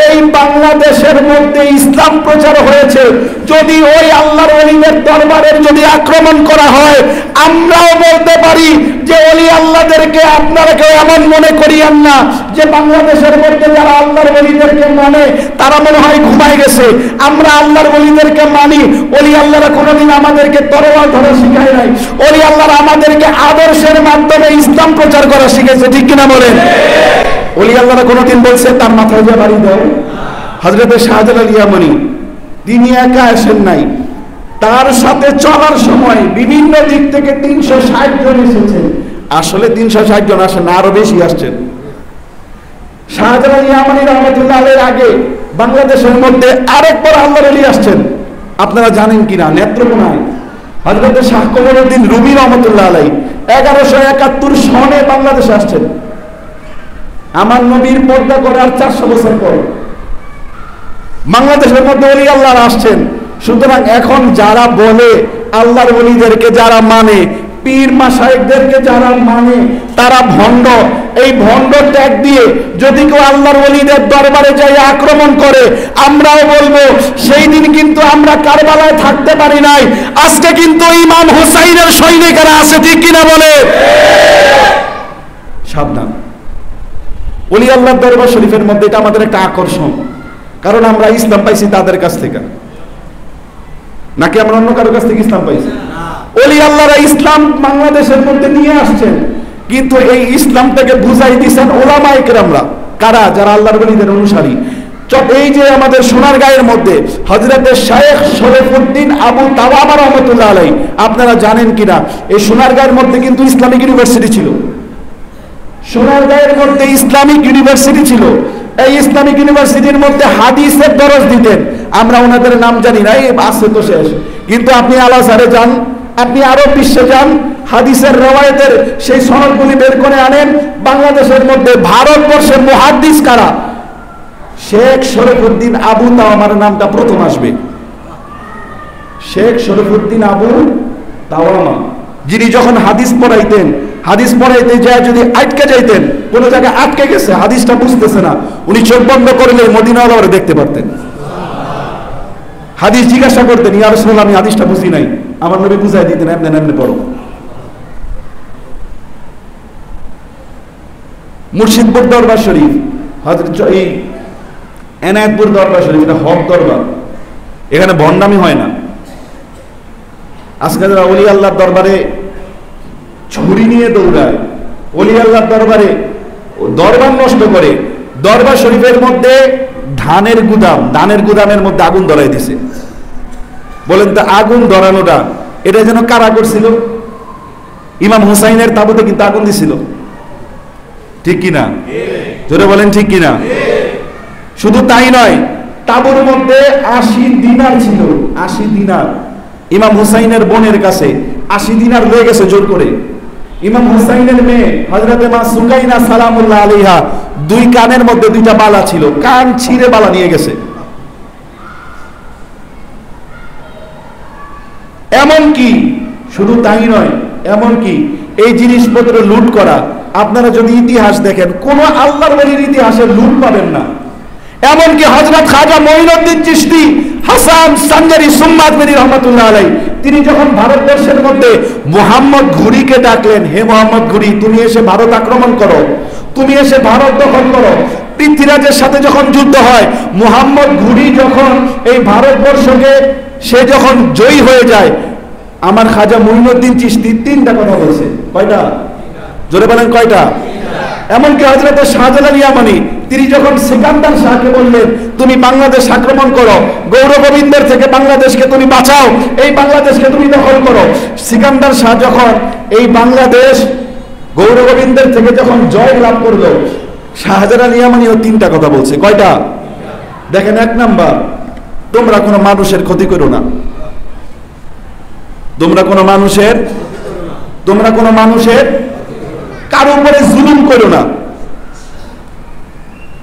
এই বাংলাদেশের মধ্যে ইসলাম প্রচার হয়েছে। যদি ওই আল্লাহর ওলিদের দরবারের যদি আক্রমণ করা হয়, আমরাও বলতে পারি যে ওলি আল্লাহদেরকে আপনারা কেউ এমন মনে করিয়েন না যে বাংলাদেশের মধ্যে যারা আল্লাহর ওলিদেরকে মানে তারা মনে হয় ঘুমায় গেছে। আমরা আল্লাহর ওলিদেরকে মানি। ওলি আল্লাহরা কোনোদিন আমাদেরকে তরোয়াল ধরা শিখায় নাই, ওলি আল্লাহরা আমাদেরকে আদর্শের মাধ্যমে ইসলাম প্রচার করা শিখেছে। ঠিক কিনা বলেন? ওলি আল্লাহরা কোনোদিন বলছে তার মাথায় যে বাড়ি দাও? হযরত শাহজালাল ইয়ামানি তিনি একা আসেন নাই, তার সাথে চলার সময় বিভিন্ন দিক থেকে 360 জন এসেছেন। আসলে 360 জন আসেন না, আরো বেশি আসছেন। শাহজালাল ইয়ামানি রাহমাতুল্লাহ আলাইহির আগে বাংলাদেশের মধ্যে আরেকবার আল্লাহর ওলি আসছেন, আপনারা জানেন কিনা? নেত্রকোনায় হযরত শাহ কমরউদ্দিন রুমি রাহমাতুল্লাহ আলাইহি 1171 সনে বাংলাদেশে আসছেন। আমার নবীর পর্দা করার 400 বছর পর বাংলাদেশের মধ্যে ওলি আল্লাহরা আসছেন। সুতরাং এখন যারা বলে আল্লাহর ওলিদেরকে যারা মানে, পীর মাশায়েখদেরকে যারা মানে, তারা ভণ্ড। এই ভণ্ড ট্যাগ দিয়ে যদি কেউ আল্লাহর ওলিদের দরবারে যাই আক্রমণ করে, আমরাও বলবো সেই দিন কিন্তু আমরা কারবালায় থাকতে পারি নাই, আজকে কিন্তু ইমাম হুসাইনের সৈনিকেরা আছে। ঠিক কিনা বলে? সাবধান। ওলি আল্লাহর দরবার শরীফের মধ্যে এটা আমাদের একটা আকর্ষণ, কারণ আমরা ইসলাম পাইছি তাদের কাছ থেকে, নাকি আমরা অন্য কারোর কাছ থেকে ইসলাম পাইছি? ওলি আল্লাহরা ইসলাম বাংলাদেশের মধ্যে নিয়ে আসছেন, কিন্তু এই ইসলামটাকে বুঝাই দিয়েছেন ওলামায়ে কেরামরা। কারা? যারা আল্লাহর ওলিদের অনুসারী। এই যে আমাদের সোনারগাঁয়ের মধ্যে হযরত শাইখ শরীফউদ্দীন আবু তাওয়ামা রাহমাতুল্লাহ আলাইহি, আপনারা জানেন কিনা এই সোনারগাঁয়ের মধ্যে কিন্তু ইসলামিক ইউনিভার্সিটি ছিল। সোনারগাঁয়ের মধ্যে ইসলামিক ইউনিভার্সিটি ছিল। এই ইসলামিক ইউনিভার্সিটির মধ্যে হাদিসের দরস দিতেন। আমরা ওনাদের নাম জানি না, এই আছে তো শেষ। কিন্তু আপনি আল আজহারে যান, আপনি আরব বিশ্বে যান, হাদিসের রওয়ায়াতের সেই সনদগুলি বের করে আনেন। বাংলাদেশের মধ্যে ভারতবর্ষের মুহাদ্দিস কারা? শেখ শরীফউদ্দীন আবু তাওয়ামার নামটা প্রথম আসবে। শেখ শরীফউদ্দীন আবু তাওয়ামা, যিনি যখন হাদিস পড়াইতে যায় যদি আটকে যাইতেন, কোন জায়গায় আটকে গেছে, হাদিসটা বুঝতেছে না, উনি চোখ বন্ধ করলে মদিনাওয়ালারা দেখতে পারতেন। হাদিস জিজ্ঞাসা করতেন, ইয়া রাসূলুল্লাহ আমি হাদিসটা বুঝি নাই, আমার নবী বুঝাই দিতেন, এমনি এমনি পড়ো। মুর্শিদপুর দরবার শরীফ, হযরত এই এনায়েতপুর দরবার শরীফ, এটা হক দরবার, এখানে ভণ্ডামি হয় না। আজকে যারা ওলি আল্লাহর দরবারে ছুরি নিয়ে দৌড়ায়, ওলি আল্লাহর দরবারে দরবার নষ্ট করে, দরবার শরীফের মধ্যে ধানের গুদামের মধ্যে আগুন ধরাই দিছে। বলেন তো আগুন ধরানোটা এটা যেন কারা করছিল? ইমাম হুসাইনের তাবুতে কিন্তু আগুন দিছিল, ঠিক কিনা? জোরে বলেন ঠিক কিনা? শুধু তাই নয়, তাবুর মধ্যে 80 দিনার ছিল, 80 দিনার। ইমাম হুসাইনের বোনের কাছে 80 দিনার লয়ে গেছে জোর করে। ইমাম হুসাইনের মেয়ে হযরতে মা সুকাইনা সালামুল্লাহ আলাইহা 2 কানের মধ্যে 2টা বালা ছিল, কান ছিঁড়ে বালা নিয়ে গেছে। এমন কি শুধু তাই নয়, এমন কি এই জিনিসপত্র লুট করা, আপনারা যদি ইতিহাস দেখেন কোন আল্লাহর ওলির ইতিহাসে লুট পাবেন না। এমনকি হযরত খাজা মঈনুদ্দিন চিশতি, হাসান সানজারি সুম্মাদবেরি রহমাতুল্লাহ আলাইহি, তিনি যখন ভারতবর্ষের মধ্যে মুহাম্মদ ঘুরিকে ডাকলেন, হে মুহাম্মদ ঘুরি, তুমি এসে ভারত আক্রমণ করো, তুমি এসে ভারত দখল করো। পৃথ্বীরাজের সাথে যখন যুদ্ধ হয়, মুহাম্মদ ঘুরি যখন এই ভারতবর্ষকে সে যখন জয়ী হয়ে যায়, আমার খাজা মঈনুদ্দিন চিশতি 3টা কথা বলছে। কয়টা? জোরে বলেন কয়টা? এমনকি হযরত শাহজালাল ইয়ামানি, তিনি যখন সিকান্দার শাহকে বললেন তুমি বাংলাদেশ আক্রমণ করো, গৌরগোবিন্দের থেকে বাংলাদেশকে তুমি বাঁচাও, এই বাংলাদেশকে তুমি দখল করো, সিকান্দার শাহ যখন এই বাংলাদেশ গৌরগোবিন্দের থেকে যখন জয় লাভ করলো, শাহজালাল ইয়ামানিও 3টা কথা বলছে। কয়টা? দেখেন, 1 নাম্বার, তোমরা কোনো মানুষের ক্ষতি করো না, তোমরা কোনো মানুষের কারো উপরে জুলুম করো না।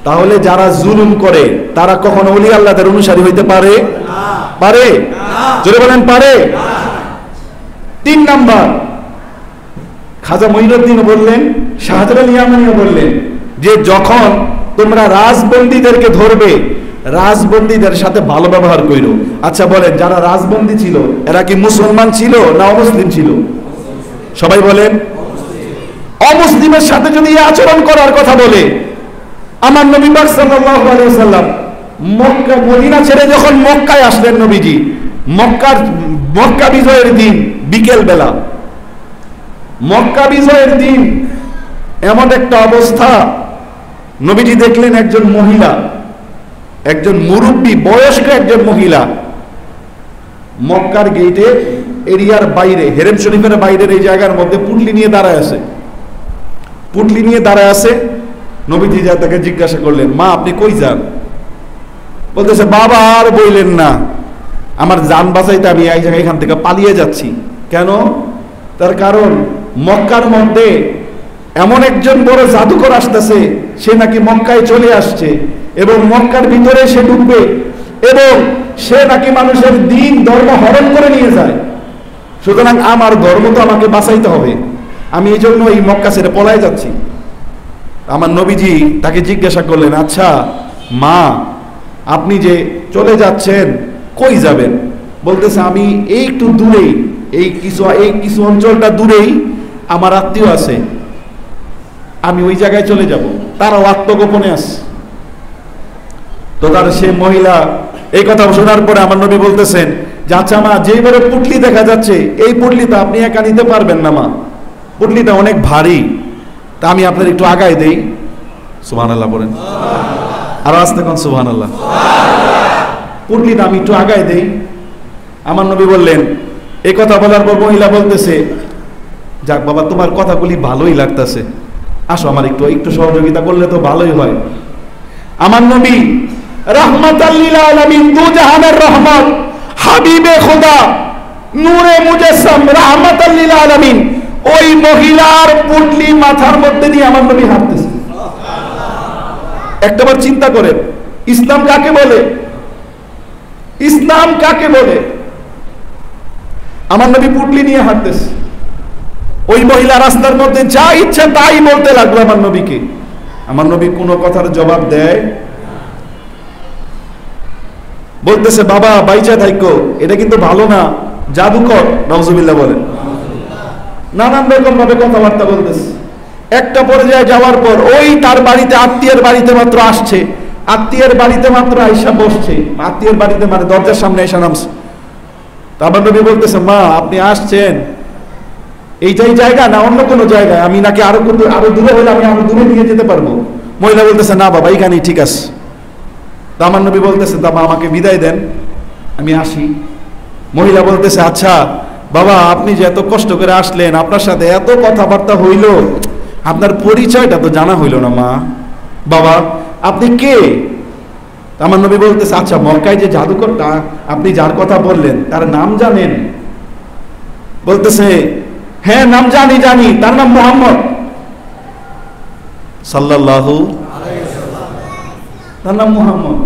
তাহলে যারা জুলুম করে তারা কখনো ওলি আল্লাহদের অনুসারী হইতে পারে? পারে? জোরে বলেন পারে? 3 নাম্বার, খাজা মঈনুদ্দিন বললেন, শাহজালাল ইয়ামানিও বললেন যে যখন তোমরা রাজবন্দীদেরকে ধরবে, রাজবন্দীদের সাথে ভালো ব্যবহার কইরো। আচ্ছা বলেন, যারা রাজবন্দী ছিল এরা কি মুসলমান ছিল না অমুসলিম ছিল? সবাই বলেন। অমুসলিমের সাথে যদি আচরণ করার কথা বলে, আমার নবী পাক সাল্লাল্লাহু আলাইহি ওয়াসাল্লাম মক্কা মদিনা ছেড়ে যখন মক্কায় আসলেন, নবীজি মক্কা বিজয়ের দিন বিকেল বেলা, মক্কা বিজয়ের দিন এমন একটা অবস্থা, নবীজি দেখলেন একজন মহিলা, একজন মুরব্বী বয়স্ক একজন মহিলা মক্কার গেটে এরিয়ার বাইরে, হেরেম শরীফের বাইরের এই জায়গার মধ্যে পুটলি নিয়ে দাঁড়ায় আছে। নবীজি যা তাকে জিজ্ঞাসা করলেন, মা আপনি কই যান? বলতেছে, বাবা আর বইলেন না, আমার জান বাঁচাইতে আমি এই জায়গায় এখান থেকে পালিয়ে যাচ্ছি। কেন? তার কারণ মক্কার মধ্যে এমন একজন বড় জাদুকর আসতেছে, সে নাকি মক্কায় চলে আসছে এবং মক্কার ভিতরে সে ঢুকবে এবং সে নাকি মানুষের দিন ধর্ম হরণ করে নিয়ে যায়। সুতরাং আমার ধর্ম তো আমাকে বাঁচাইতে হবে, আমি এই জন্য এই মক্কা ছেড়ে পলায় যাচ্ছি। আমার নবীজি তাকে জিজ্ঞাসা করলেন, আচ্ছা মা আপনি যে চলে যাচ্ছেন কই যাবেন? বলতেছে, আমি এই একটু দূরেই, এই কিছু অঞ্চলটা দূরেই আমার আত্মীয় আছে, আমি ওই জায়গায় চলে যাব। তারাও আত্মগোপনে আছে। তো তার সে মহিলা এই কথা শোনার পরে আমার নবী বলতেছেন যে, আচ্ছা মা, যেই বড় পুটলি দেখা যাচ্ছে, এই পুটলিটা আপনি একা নিতে পারবেন না মা, পুটলিটা অনেক ভারী, তা আমি আপনার একটু আগায় দেই। সুবহানাল্লাহ বলেন, আর আস্তে কোন সুবহানাল্লাহ। পুটলিটা আমি একটু আগায় দেই। আমার নবী বললেন, এই কথা বলার পর মহিলা বলতেছে, যাক বাবা, তোমার কথাগুলি ভালোই লাগতেছে, আসো আমার একটু সহযোগিতা করলে তো ভালোই হয়। আমার নবী রাহমাতাল লিল আলামিন, দু জাহানের রহমত, হাবিবে খোদা, নূরে মুজাসসাম, রাহমাতাল লিল আলামিন, ওই মহিলার পুটলি মাথার মধ্যে দিয়ে আমার নবী হাঁটতেছে। একটাবার চিন্তা করেন, ইসলাম কাকে বলে? ইসলাম কাকে বলে? আমার নবী পুটলি নিয়ে হাঁটতেছে। ওই মহিলা রাস্তার মধ্যে যা ইচ্ছে তাই বলতে লাগলো আমার নবীকে। আমার নবী কোনো কথার জবাব দেয়? বলতেছে, বাবা বাইচা থাইকো, এটা কিন্তু ভালো না, জাদুকর, নাউজুবিল্লাহ বলেন। নানান রকম ভাবে কথাবার্তা বলতেছে। একটা পর্যায়ে যাওয়ার পর ওই তার বাড়িতে আত্মীয়ের বাড়িতে মাত্র আসছে, আত্মীয়ের বাড়িতে মাত্র আইসা বসছে, আত্মীয়ের বাড়িতে মানে দরজার সামনে এসে নামছে। তারপর নবী বলতেছে, মা আপনি আসছেন, এইটাই জায়গা না অন্য কোনো জায়গায়? আমি নাকি আরো দূরে হলে আমি আরো দূরে নিয়ে যেতে পারবো? মহিলা বলতেছে, না বাবা এইখানেই ঠিক আছে। তো আমার নবী বলতেছে, বাবা আমাকে বিদায় দেন, আমি আসি। মহিলা বলতেছে, আচ্ছা বাবা আপনি যে এত কষ্ট করে আসলেন, আপনার সাথে এত কথাবার্তা হইল, আপনার পরিচয়টা তো জানা হইল না মা। বাবা আপনি কে? আমার নবী বলতেছে, আচ্ছা মক্কায় যে জাদুকরটা আপনি যার কথা বললেন তার নাম জানেন? বলতেছে, হ্যাঁ নাম জানি, তার নাম মুহাম্মদ সাল্লাল্লাহু আলাইহি ওয়াসাল্লাম, তার নাম মুহাম্মদ।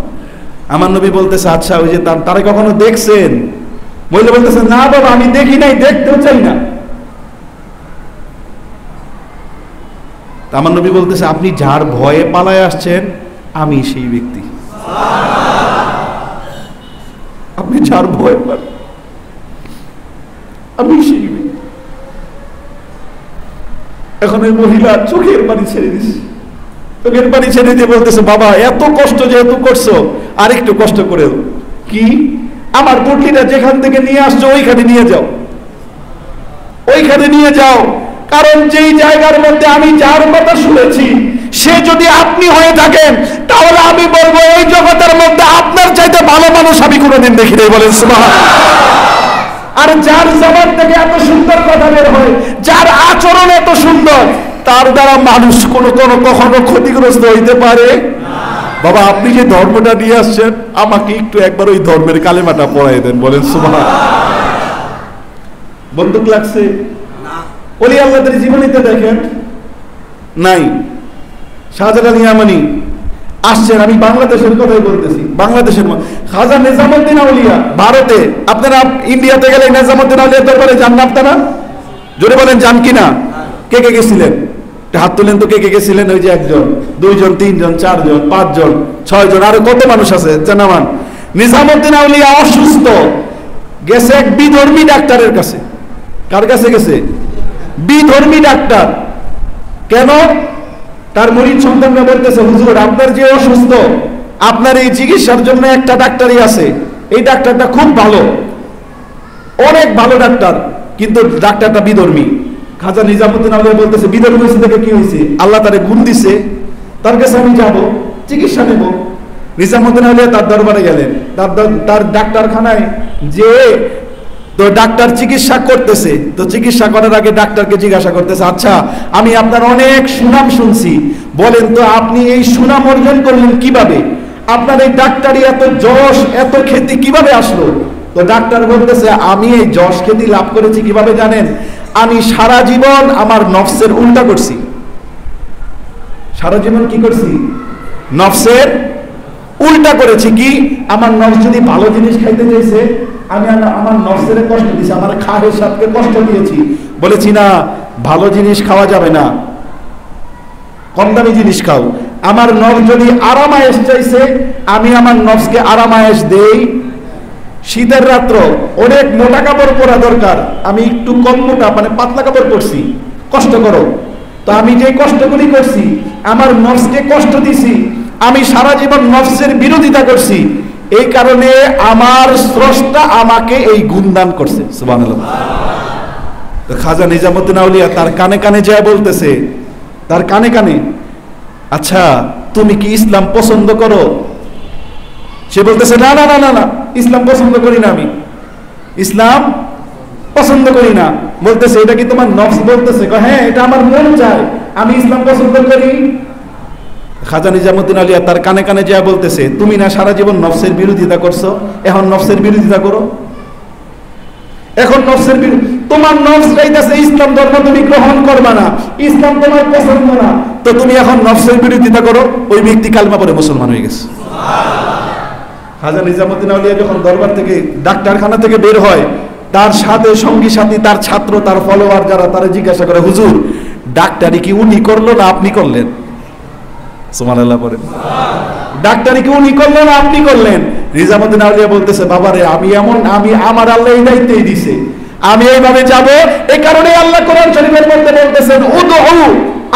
আমার নবী বলতেছে, আচ্ছা ওই যে তারা কখনো দেখছেন? মহিলা বলতেছে, না বাবা আমি দেখি নাই, দেখতেও চাই না। আমার নবী বলতেছে, আপনি যার ভয়ে পালায় আসছেন আমি সেই ব্যক্তি। আপনি যার ভয়ে আমি সেই ব্যক্তি। এখন ওই মহিলা চোখের পানি ছেড়ে দিচ্ছে, চোখের পানি ছেড়ে দিয়ে বলতেছে, বাবা এত কষ্ট যেহেতু করছো আর একটু কষ্ট করে কি আমার পুটলিটা যেখান থেকে নিয়ে আসছো ওইখানে নিয়ে যাও, ওইখানে নিয়ে যাও। কারণ যেই জায়গার মধ্যে আমি যার কথা শুনেছি সে যদি আপনি হয়ে থাকেন তাহলে আমি বলবো এই জগতের মধ্যে আপনার চাইতে ভালো মানুষ আমি কোনোদিন দেখি নাই। বলেন সুবহানাল্লাহ। আর যার জবান থেকে এত সুন্দর কথা বের হয়, যার আচরণ এত সুন্দর, তার দ্বারা মানুষ কখনো ক্ষতিগ্রস্ত হইতে পারে না। বাবা আপনি যে ধর্মটা নিয়ে আসছেন আমাকে একটু একবার ওই ধর্মের কালেমাটা পড়াই দেন। বলেন সুবহানাল্লাহ। বন্দুক লাগছে না, ওলি আল্লাহদের জীবনীতে দেখেন নাই। শাহজালাল ইয়ামানি আসছেন, আমি বাংলাদেশের কথাই বলতেছি, বাংলাদেশের খাজা নিজামুদ্দিন আউলিয়া ভারতে। আপনারা ইন্ডিয়াতে গেলে নিজামুদ্দিন আউলিয়ার দরবারে যান না আপনারা? জোরে বলেন যান কিনা? কে কে গেছিলেন? হাত তুলেন তো কে কে গেছিলেন? ওই যে একজন, দুইজন, তিনজন, চারজন, পাঁচজন, ছয়জন, আরো কত মানুষ আছে জানামান। নিজামুদ্দিন আউলিয়া অসুস্থ, গেছে এক বিধর্মী ডাক্তারের কাছে। কার কাছে গেছে? বিধর্মী ডাক্তার। কেন? তার মুরিদ সন্তানরা বলতেছে, হুজুর আপনার যে অসুস্থ, আপনার এই চিকিৎসার জন্য একটা ডাক্তারই আছে, এই ডাক্তারটা খুব ভালো, অনেক ভালো ডাক্তার, কিন্তু ডাক্তারটা বিধর্মী। খাজা নিজামুদ্দিন আউলিয়া বলতেছে, বিধর্মী হয়েছে দেখে কি হয়েছে? আল্লাহ তারে গুণ দিছে, তার কাছে আমি যাব, চিকিৎসা নেব। নিজামুদ্দিন আউলিয়া তার দরবারে গেলেন, তার ডাক্তারখানায় যে তো ডাক্তার চিকিৎসা করতেছে, তো চিকিৎসা করার আগে ডাক্তারকে জিজ্ঞাসা করতেছে, আচ্ছা আমি আপনার অনেক সুনাম শুনছি, বলেন তো আপনি এই সুনাম অর্জন করলেন কিভাবে? আপনার এই ডাক্তারি এত যশ এত খ্যাতি কিভাবে আসলো? তো ডাক্তার বলতেছে, আমি এই যশ খ্যাতি লাভ করেছি কিভাবে জানেন? আমি সারা জীবন আমার নফসের উল্টা করছি। সারা জীবন কি করছি? নফসের উল্টা করেছি। কি? আমার নফস যদি ভালো জিনিস খাইতে চাইছে, আমি আমার নফসের কষ্ট দিয়েছি, আমার খাহের সাথে কষ্ট দিয়েছি, বলেছি না ভালো জিনিস খাওয়া যাবে না, কম দামি জিনিস খাও। আমার নফস যদি আরামায়েশ চাইছে, আমি আমার নফসকে আরামায়েশ দেই। শীতের রাত্র অনেক মোটা কাপড় পরা দরকার, আমি একটু কম মোটা মানে পাতলা কাপড় পরছি, কষ্ট করো। তো আমি যে কষ্টগুলি করছি, আমার নফসকে কষ্ট দিছি, আমি সারা জীবন নফসের বিরোধিতা করছি, এই কারণে আমার স্রষ্টা আমাকে এই গুণদান করছে। সুবহানাল্লাহ। তো খাজা নিজামুদ্দিন আউলিয়া তার কানে কানে যায় বলতেছে, তার কানে কানে, আচ্ছা তুমি কি ইসলাম পছন্দ করো? সে বলতেছে, না না না না না, ইসলাম পছন্দ করি না, আমি ইসলাম পছন্দ করি না। বলতেছে, এটা কি তোমার নফস বলতেছে? হ্যাঁ এটা আমার মন চায়, আমি ইসলাম পছন্দ করি। খাজা নিজামুদ্দিন আউলিয়া তার কানে কানে যা বলতেছে, তুমি না সারা জীবন নফসের বিরোধিতা করছো, এখন নফসের বিরোধিতা করো। এখন নফসের তোমার নফস চাইতেছে ইসলাম ধর্ম তুমি গ্রহণ করবা না, ইসলাম তোমার পছন্দ না, তো তুমি এখন নফসের বিরোধিতা করো। ওই ব্যক্তি কালমা পড়ে মুসলমান হয়ে গেছে। খাজা নিজামুদ্দিন আউলিয়া যখন দরবার থেকে ডাক্তারখানা থেকে বের হয়, তার সাথে সঙ্গী সাথী, তার ছাত্র, তার ফলোয়ার যারা, তারা জিজ্ঞাসা করে, হুজুর ডাক্তারি কি উনি করলো না আপনি করলেন? সুবহানাল্লাহ পড়ে। ডাক্তারি কি উনি করলেন না আপনি করলেন? নিজামুদ্দিন আউলিয়া বলতেছে, বাবারে আমি আমার আল্লাহ এই দায়িত্বই দিছে, আমি এইভাবে যাব। এই কারণে আল্লাহ কোরআন শরীফের মধ্যে বলতেছেন, উদউ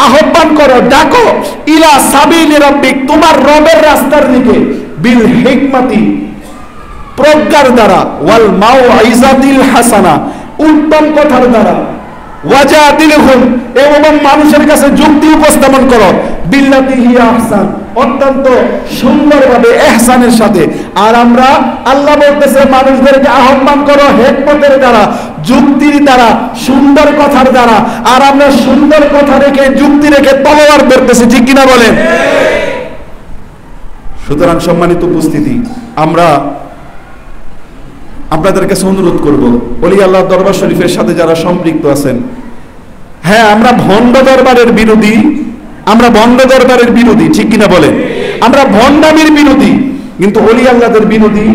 আহ্বান করো, ডাকো ইলা সাবিলি রাব্বিক, তোমার রবের রাস্তার দিকে, বিল হিকমাতি, প্রজ্ঞার দ্বারা, ওয়াল মাউইজাতিল হাসানা, উত্তম কথার দ্বারা, ওয়াজাদিলহুম, এবং মানুষের কাছে যুক্তি উপস্থাপন করো, বিল্লাতি হিয়া আহসান, অত্যন্ত সুন্দরভাবে ইহসানের সাথে। আর আমরা আল্লাহ বলতেছে মানুষদেরকে আহ্বান করো হিকমতের দ্বারা, যুক্তির দ্বারা, সুন্দর কথার দ্বারা। আর আমরা সুন্দর কথা রেখে, যুক্তি রেখে তলোয়ার ধরতেছি, ঠিক কিনা বলেন? সুতরাং সম্মানিত উপস্থিতি, আমরা আপনাদের কাছে অনুরোধ করব, ওলি আল্লাহ দরবার শরীফের সাথে যারা সম্পৃক্ত আছেন, হ্যাঁ আমরা ভণ্ড দরবারের বিরোধী, আমরা ভণ্ড দরবারের বিরোধী, ঠিক কিনা বলেন? আমরা ভণ্ডামির বিরোধী, কিন্তু ওলি আল্লাহদের বিরোধী,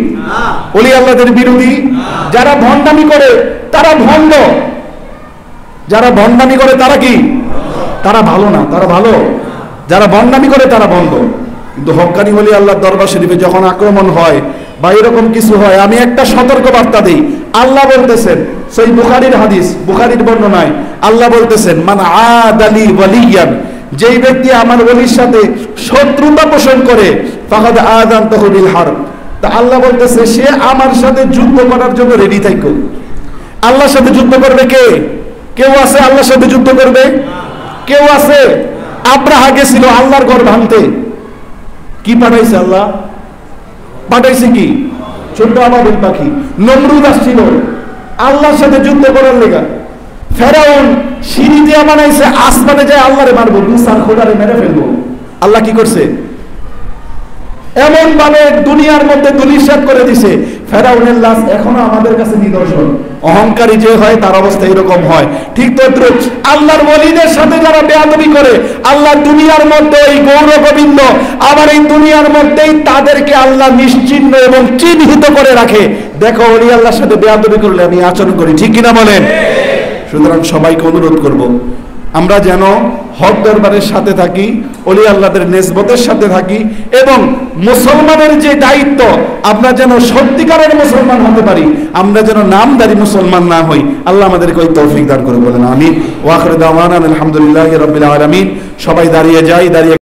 ওলি আল্লাহদের বিরোধী। যারা ভণ্ডামি করে তারা ভণ্ড, যারা ভণ্ডামি করে তারা কি? তারা ভালো না, তারা ভালো। যারা ভণ্ডামি করে তারা ভণ্ড। কিন্তু হক্কানি ওলি আল্লাহ দরবার শরীফে যখন আক্রমণ হয় বা এরকম কিছু হয়, আমি একটা সতর্ক বার্তা দিই। আল্লাহ বলতেছেন, সেই বুখারীর হাদিস, বুখারীর বর্ণনায় আল্লাহ বলতেছেন, মান আদালি ওয়ালিয়ান, যেই ব্যক্তি আমার ওলির সাথে শত্রুতা পোষণ করে, ফাকাদ আযানতাহু বিল হারব, তা আল্লাহ বলতেছে সে আমার সাথে যুদ্ধ করার জন্য রেডি থাকো। আল্লাহর সাথে যুদ্ধ করবে কে? কেউ আছে আল্লাহর সাথে যুদ্ধ করবে? কেউ আছে? আব্রাহা গেছিল আল্লাহর ঘর ভাঙতে, কি পাঠাইছে আল্লাহ? পাঠাইছে কি? ছোট্ট আবাবিল পাখি। নমরুদ আসছিল আল্লাহর সাথে যুদ্ধ করার লেগা। ফেরাউন সিঁড়ি দিয়ে বানাইছে, আসমানে যায় আল্লাহরে মারবো, দুসার খোদারে মেরে ফেলবো। আল্লাহ কি করছে? এমন ভাবে দুনিয়ার মধ্যে দুলিশাত করে দিছে। ফেরাউনের লাশ এখনো আমাদের কাছে নিদর্শন। অহংকারী যে হয় তার অবস্থা এরকম হয়। ঠিক তদ্রুপ আল্লাহর ওলিদের সাথে যারা বেয়াদবি করে, আল্লাহ দুনিয়ার মধ্যে এই গৌর গোবিন্দ, আবার এই দুনিয়ার মধ্যেই তাদেরকে আল্লাহ নিশ্চিহ্ন এবং চিহ্নিত করে রাখে। দেখো ওলি আল্লাহর সাথে বেয়াদবি করলে আমি আচরণ করি, ঠিক কিনা বলেন? সুতরাং সবাইকে অনুরোধ করব, আমরা যেন হক দরবারের সাথে থাকি, ওলি আল্লাহদের নেসবতের সাথে থাকি, এবং মুসলমানের যে দায়িত্ব, আমরা যেন সত্যিকারের মুসলমান হতে পারি, আমরা যেন নামদারি মুসলমান না হই। আল্লাহ আমাদেরকে ওই তৌফিক দান করে বলেন আমিন। ওয়া আখিরু দাওয়ানা আলহামদুলিল্লাহি রাব্বিল আলামিন। সবাই দাঁড়িয়ে যাই, দাঁড়িয়ে